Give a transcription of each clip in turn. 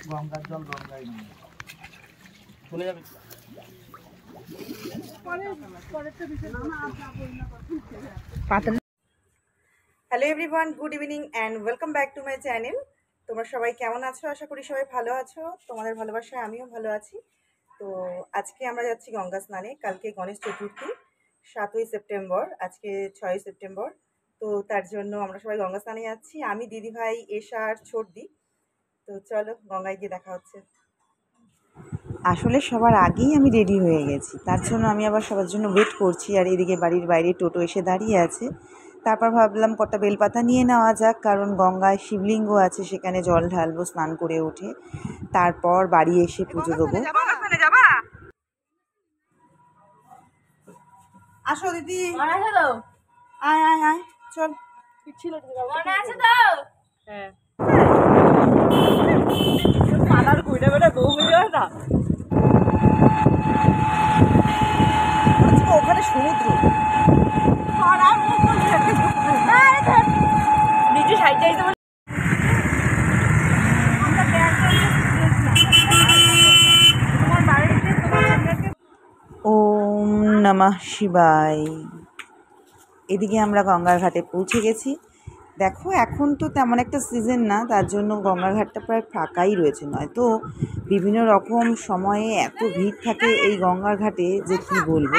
গঙ্গার জল গঙ্গায় চলে যাবে। Hello everyone, good evening and welcome back to my channel. তোমরা সবাই কেমন আছো? আশা করি সবাই ভালো আছো। তোমাদের ভালোবাসায় আমিও ভালো আছি। তো আজকে আমরা যাচ্ছি গঙ্গা স্নানে। কালকে গণেশ চতুর্থী, 7ই সেপ্টেম্বর, আজকে 6ই সেপ্টেম্বর। তো তার জন্য আমরা সবাই গঙ্গা স্নানে যাচ্ছি, আমি, দিদিভাই, এশা আর ছোটদি। তো চলো গঙ্গায় গিয়ে দেখা হচ্ছে। আসলে সবার আগেই আমি রেডি হয়ে গেছি, তার জন্য আমি আবার সবার জন্য ওয়েট করছি। আর এদিকে বাড়ির বাইরে টোটো এসে দাঁড়িয়ে আছে। তারপর ভাবলাম কটা বেলপাতা নিয়ে নেওয়া যাক, কারণ গঙ্গায় শিবলিঙ্গ আছে, সেখানে জল ঢালবো স্নান করে উঠে। তারপর বাড়ি এসে পুজো দেবো। আসো দিদি, আয় আয় আয়, চল। ওখানে সমুদ্র নিজে সাইডে। ওম নমঃ শিবায়। এদিকে আমরা গঙ্গার ঘাটে পৌঁছে গেছি। দেখো এখন তো তেমন একটা সিজন না, তার জন্য গঙ্গার ঘাটটা প্রায় ফাঁকাই রয়েছে। নয়তো বিভিন্ন রকম সময়ে এত ভিড় থাকে এই গঙ্গার ঘাটে যে কি বলবো।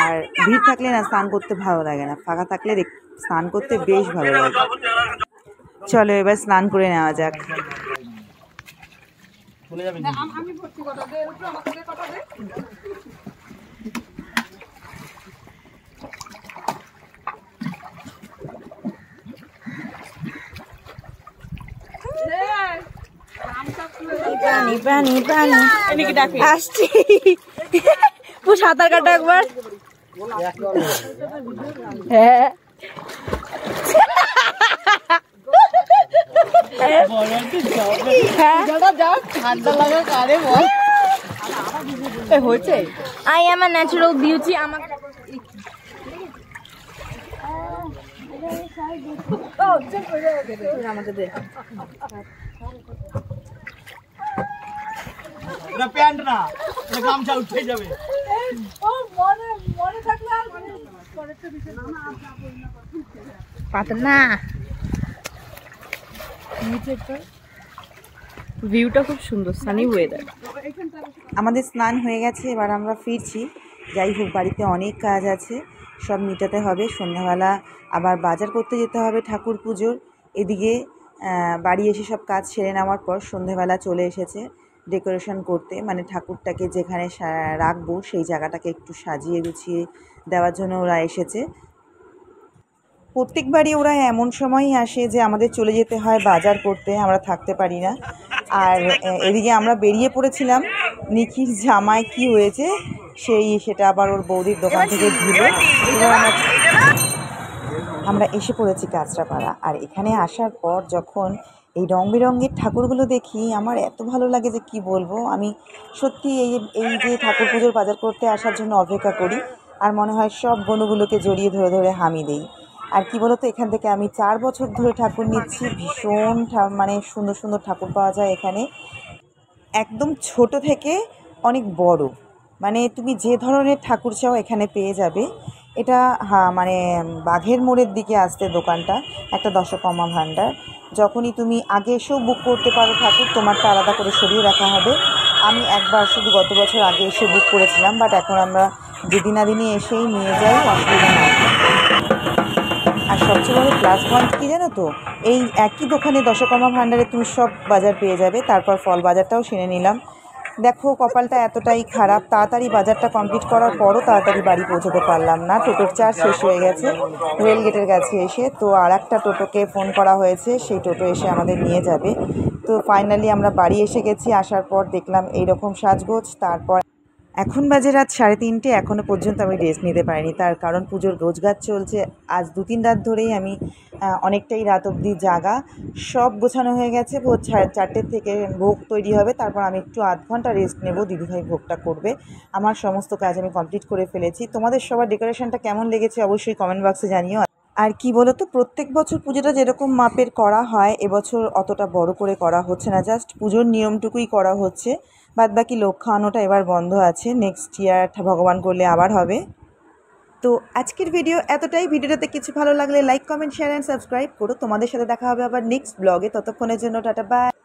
আর ভিড় থাকলে না স্নান করতে ভালো লাগে না, ফাঁকা থাকলে স্নান করতে বেশ ভালো লাগে। চলো এবার স্নান করে নেওয়া যাক। চলে যাবে। আসছি সাঁতার কাটা একবার। হ্যাঁ I am a natural beauty. Pant না, গামছা উঠে যাবে। না ভিউটা খুব সুন্দর, সানি ওয়েদার। আমাদের স্নান হয়ে গেছে, এবার আমরা ফিরছি। যাই হোক, বাড়িতে অনেক কাজ আছে, সব মেটাতে হবে। সন্ধ্যাবেলা আবার বাজার করতে যেতে হবে ঠাকুর পুজোর। এদিকে বাড়ি এসে সব কাজ সেরে নেওয়ার পর সন্ধ্যাবেলা চলে এসেছে ডেকোরেশন করতে, মানে ঠাকুরটাকে যেখানে রাখবো সেই জায়গাটাকে একটু সাজিয়ে গুছিয়ে দেওয়ার জন্য ওরা এসেছে। প্রত্যেকবারই ওরা এমন সময়ই আসে যে আমাদের চলে যেতে হয় বাজার করতে, আমরা থাকতে পারি না। আর এদিকে আমরা বেরিয়ে পড়েছিলাম, নিখির জামায় কি হয়েছে সেটা আবার ওর বৌদির দোকান থেকে ধুলো। আমরা এসে পড়েছি কাঁচরাপাড়া। আর এখানে আসার পর যখন এই রং বেরঙের ঠাকুরগুলো দেখি, আমার এত ভালো লাগে যে কি বলবো। আমি সত্যি এই যে ঠাকুর পুজোর বাজার করতে আসার জন্য অপেক্ষা করি, আর মনে হয় সব বনুগুলোকে জড়িয়ে ধরে ধরে হামি দেই। আর কি বলতো, এখান থেকে আমি 4 বছর ধরে ঠাকুর নিচ্ছি। ভীষণ মানে সুন্দর সুন্দর ঠাকুর পাওয়া যায় এখানে, একদম ছোট থেকে অনেক বড়, মানে তুমি যে ধরনের ঠাকুর চাও এখানে পেয়ে যাবে। এটা মানে বাঘের মোড়ের দিকে আসতে দোকানটা, একটা দশকর্মা ভাণ্ডার। যখনই তুমি আগে এসেও বুক করতে পারো ঠাকুর, তোমারটা আলাদা করে সরিয়ে রাখা হবে। আমি একবার শুধু গত বছর আগে এসে বুক করেছিলাম, বাট এখন আমরা যেদিনাদিনই এসেই নিয়ে যাই, অসুবিধা নাই। আর সবচেয়ে বড় প্লাস পয়েন্ট কী জানো তো, এই একই দোকানে দশকর্মা ভাণ্ডারে তুমি সব বাজার পেয়ে যাবে। তারপর ফল বাজারটাও সেরে নিলাম। দেখো কপালটা এতটাই খারাপ, তাড়াতাড়ি বাজারটা কমপ্লিট করার পরও তাড়াতাড়ি বাড়ি পৌঁছতে পারলাম না, টোটোর চার্জ শেষ হয়ে গেছে রেল গেটের কাছে এসে। তো আর একটা টোটোকে ফোন করা হয়েছে, সেই টোটো এসে আমাদের নিয়ে যাবে। তো ফাইনালি আমরা বাড়ি এসে গেছি। আসার পর দেখলাম এইরকম সাজগোজ। তারপর এখন বাজে রাত 3:30, এখনও পর্যন্ত আমি রেস্ট নিতে পারিনি, তার কারণ পুজোর গোছগাছ চলছে। আজ 2-3 রাত ধরেই আমি অনেকটাই রাত অবধি জাগা। সব গোছানো হয়ে গেছে, ভোর 4:30 থেকে ভোগ তৈরি হবে। তারপর আমি একটু আধ ঘন্টা রেস্ট নেব, দিদিভাই ভোগটা করবে। আমার সমস্ত কাজ আমি কমপ্লিট করে ফেলেছি। তোমাদের সবার ডেকোরেশনটা কেমন লেগেছে অবশ্যই কমেন্ট বক্সে জানিও। আর কি বলো তো, প্রত্যেক বছর পুজোটা যেরকম মাপের করা হয় এবছর অতটা বড় করে করা হচ্ছে না, জাস্ট পুজোর নিয়মটুকুই করা হচ্ছে। বাদ বাকি লোক খাওয়ানোটা এবার বন্ধ আছে, নেক্সট ইয়ার ভগবান করলে আবার হবে। তো আজকের ভিডিও এতটাই। ভিডিওটাতে কিছু ভালো লাগলে like, comment, share and subscribe করো। তোমাদের সাথে দেখা হবে আবার নেক্সট ব্লগে। ততক্ষণের জন্য টাটা, বাই।